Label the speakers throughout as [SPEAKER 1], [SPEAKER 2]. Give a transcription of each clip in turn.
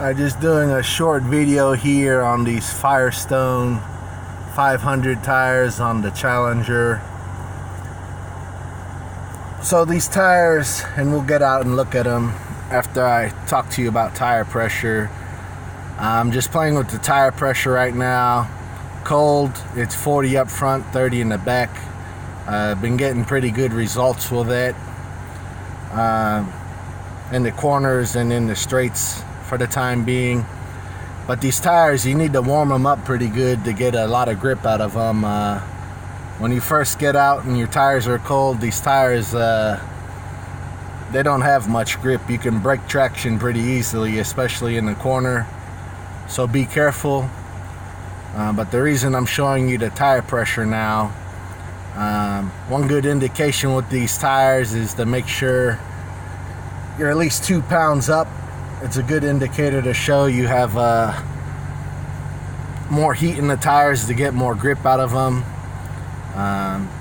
[SPEAKER 1] I'm just doing a short video here on these Firestone 500 tires on the Challenger. So these tires, and we'll get out and look at them after I talk to you about tire pressure. I'm just playing with the tire pressure right now. Cold, it's 40 up front, 30 in the back. I've been getting pretty good results with it. In the corners and in the straights for the time being. But these tires, you need to warm them up pretty good to get a lot of grip out of them. When you first get out and your tires are cold, these tires, they don't have much grip. You can break traction pretty easily, especially in the corner. So be careful. But the reason I'm showing you the tire pressure now, one good indication with these tires is to make sure you're at least 2 pounds up. It's a good indicator to show you have more heat in the tires to get more grip out of them.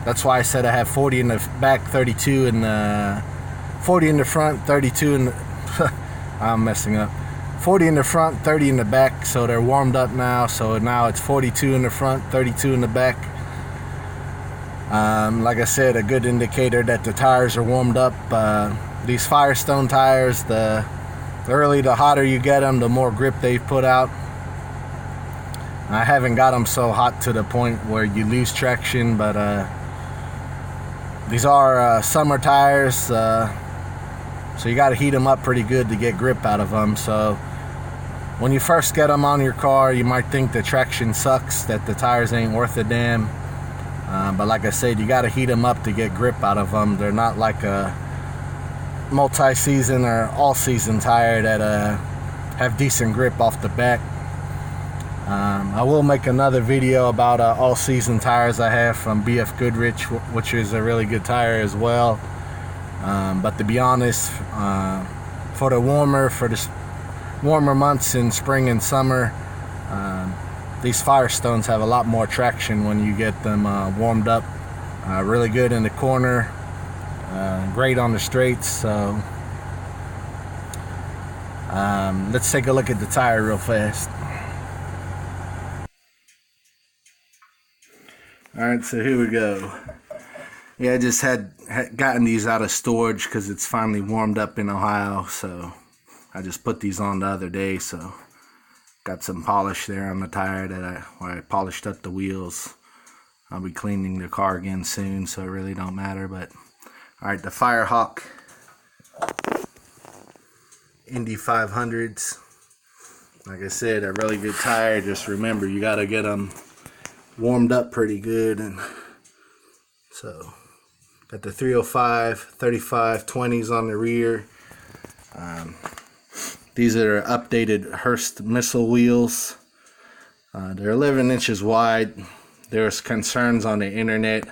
[SPEAKER 1] That's why I said I have 40 in the back, 32 in the 40 in the front, 32 in the I'm messing up. 40 in the front, 30 in the back, so they're warmed up now. So now it's 42 in the front, 32 in the back. Like I said, a good indicator that the tires are warmed up. These Firestone tires, the hotter you get them, the more grip they put out. I haven't got them so hot to the point where you lose traction, but these are summer tires, so you got to heat them up pretty good to get grip out of them. So when you first get them on your car, you might think the traction sucks, that the tires ain't worth a damn. But like I said, you got to heat them up to get grip out of them. They're not like a multi-season or all-season tire that have decent grip off the back. I will make another video about all-season tires I have from BF Goodrich, which is a really good tire as well. But to be honest, for the warmer months in spring and summer, these Firestones have a lot more traction when you get them warmed up. Really good in the corner, great on the straights. So let's take a look at the tire real fast. Alright, so here we go. Yeah, I just had gotten these out of storage because it's finally warmed up in Ohio, so I just put these on the other day. So got some polish there on the tire where I polished up the wheels. I'll be cleaning the car again soon, so it really don't matter. But alright, the Firehawk Indy 500s. Like I said, a really good tire. Just remember, you got to get them warmed up pretty good. And so got the 305, 35, 20s on the rear. These are updated Hurst Missle wheels. They're 11 inches wide. There's concerns on the internet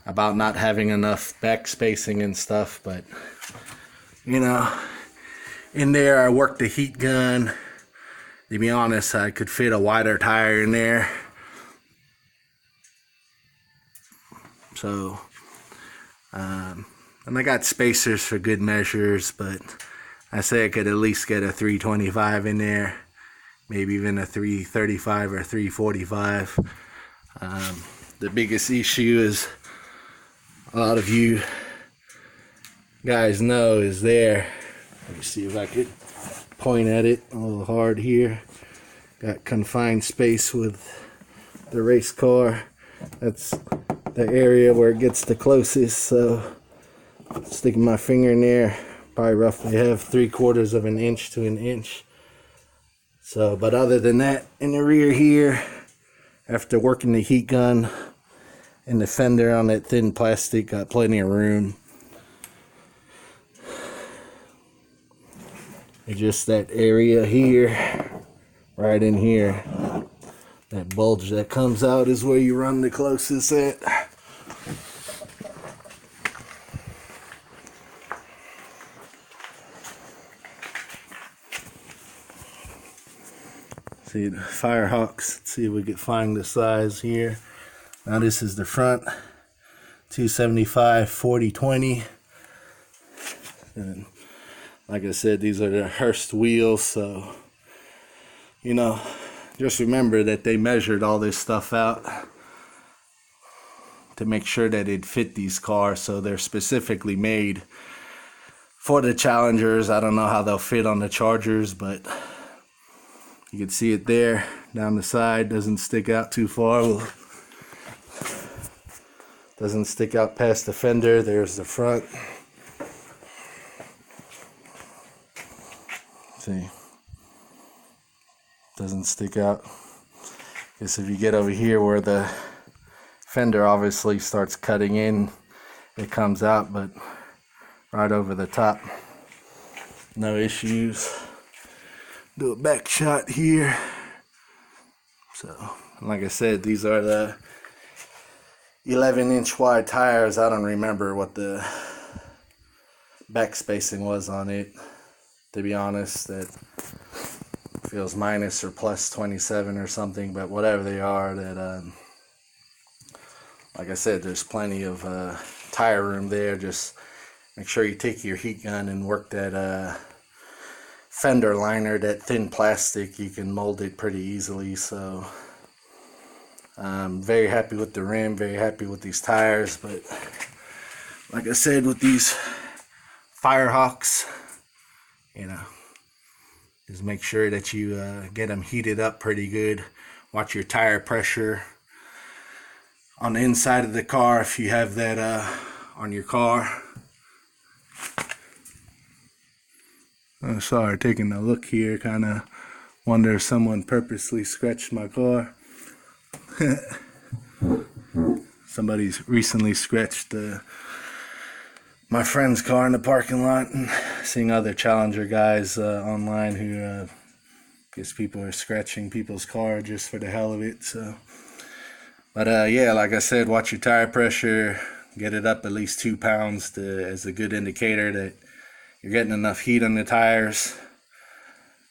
[SPEAKER 1] about not having enough back spacing and stuff, but you know, in there I worked the heat gun. To be honest, I could fit a wider tire in there. So, and I got spacers for good measures, but I say I could at least get a 325 in there, maybe even a 335 or 345. The biggest issue is, a lot of you guys know, is there. Let me see if I could point at it a little hard here. Got confined space with the race car. That's the area where it gets the closest, so sticking my finger in there, probably roughly have 3/4 of an inch to an inch. So, but other than that, in the rear here, after working the heat gun and the fender on that thin plastic, got plenty of room. It's just that area here, right in here, that bulge that comes out is where you run the closest at. See the Firehawks. Let's see if we can find the size here. Now this is the front, 275 40/20. And like I said, these are the Hurst wheels, so you know, just remember that they measured all this stuff out to make sure that it fit these cars, so they're specifically made for the Challengers. I don't know how they'll fit on the Chargers, but you can see it there down the side. Doesn't stick out too far. Doesn't stick out past the fender. There's the front. See, doesn't stick out. Guess if you get over here where the fender obviously starts cutting in, it comes out, but right over the top, no issues. Do a back shot here. So, like I said, these are the 11-inch wide tires. I don't remember what the back spacing was on it, to be honest. That feels minus or plus 27 or something, but whatever they are, that like I said, there's plenty of tire room there. Just make sure you take your heat gun and work that fender liner, that thin plastic. You can mold it pretty easily. So I'm very happy with the rim, very happy with these tires. But like I said, with these Firehawks, you know, just make sure that you get them heated up pretty good. Watch your tire pressure on the inside of the car if you have that on your car. Oh, sorry, taking a look here, kind of wonder if someone purposely scratched my car. Somebody's recently scratched my friend's car in the parking lot, and seeing other Challenger guys online who guess people are scratching people's car just for the hell of it. So, but yeah, like I said, watch your tire pressure, get it up at least 2 pounds as a good indicator that you're getting enough heat on the tires.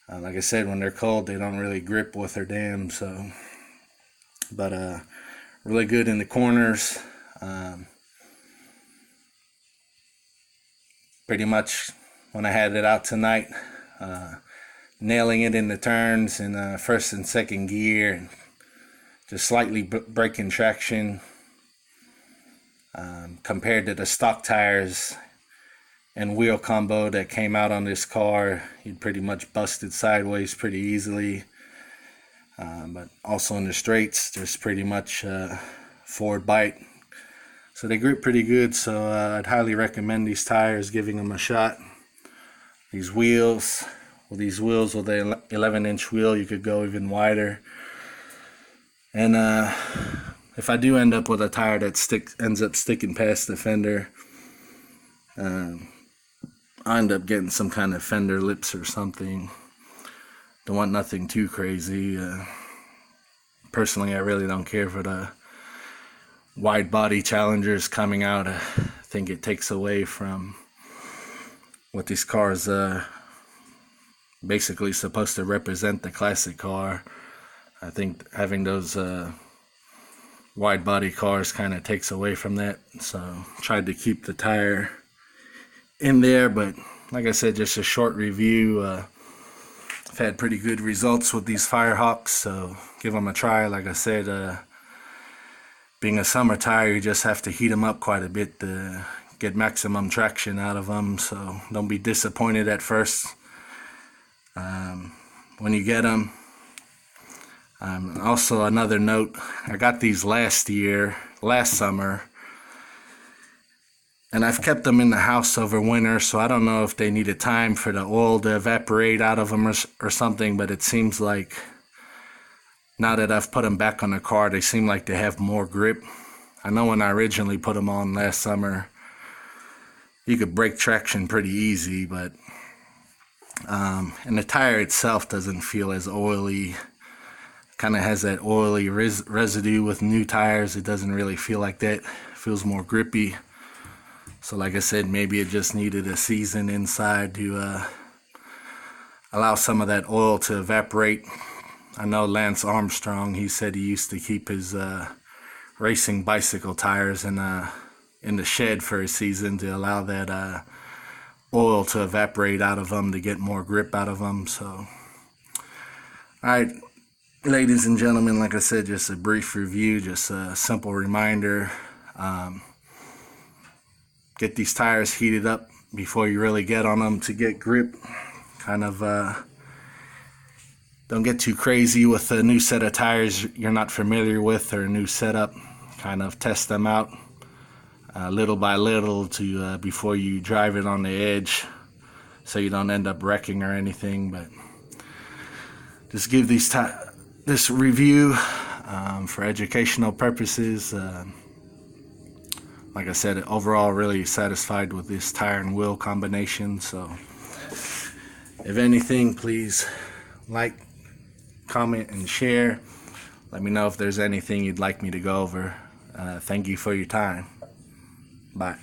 [SPEAKER 1] Like I said, when they're cold, they don't really grip worth their damn. So, but really good in the corners. Pretty much when I had it out tonight, nailing it in the turns in first and second gear, just slightly breaking traction. Compared to the stock tires and wheel combo that came out on this car, you'd pretty much busted sideways pretty easily. But also in the straights, just pretty much forward bite. So they grip pretty good, so I'd highly recommend these tires, giving them a shot. These wheels, with the 11-inch wheel, you could go even wider. And if I do end up with a tire that ends up sticking past the fender, I end up getting some kind of fender lips or something. Don't want nothing too crazy. Personally, I really don't care for the wide body Challengers coming out. I think it takes away from what these cars basically supposed to represent, the classic car. I think having those wide body cars kind of takes away from that. So tried to keep the tire in there, but like I said, just a short review. I've had pretty good results with these Firehawks, so give them a try. Like I said, being a summer tire, you just have to heat them up quite a bit to get maximum traction out of them, so don't be disappointed at first when you get them. Also, another note, I got these last summer, and I've kept them in the house over winter, so I don't know if they needed time for the oil to evaporate out of them or something, but it seems like now that I've put them back on the car, they seem like they have more grip. I know when I originally put them on last summer, you could break traction pretty easy, but and the tire itself doesn't feel as oily. Kind of has that oily residue with new tires. It doesn't really feel like that. It feels more grippy. So like I said, maybe it just needed a season inside to allow some of that oil to evaporate. I know Lance Armstrong, he said he used to keep his racing bicycle tires in the shed for a season to allow that oil to evaporate out of them, to get more grip out of them. So Alright, ladies and gentlemen, like I said, just a brief review, just a simple reminder. Get these tires heated up before you really get on them to get grip. Kind of don't get too crazy with a new set of tires you're not familiar with or a new setup. Kind of test them out little by little to before you drive it on the edge, so you don't end up wrecking or anything. But just give this review for educational purposes. Like I said, overall really satisfied with this tire and wheel combination. So if anything, please like, comment, and share. Let me know if there's anything you'd like me to go over. Thank you for your time. Bye.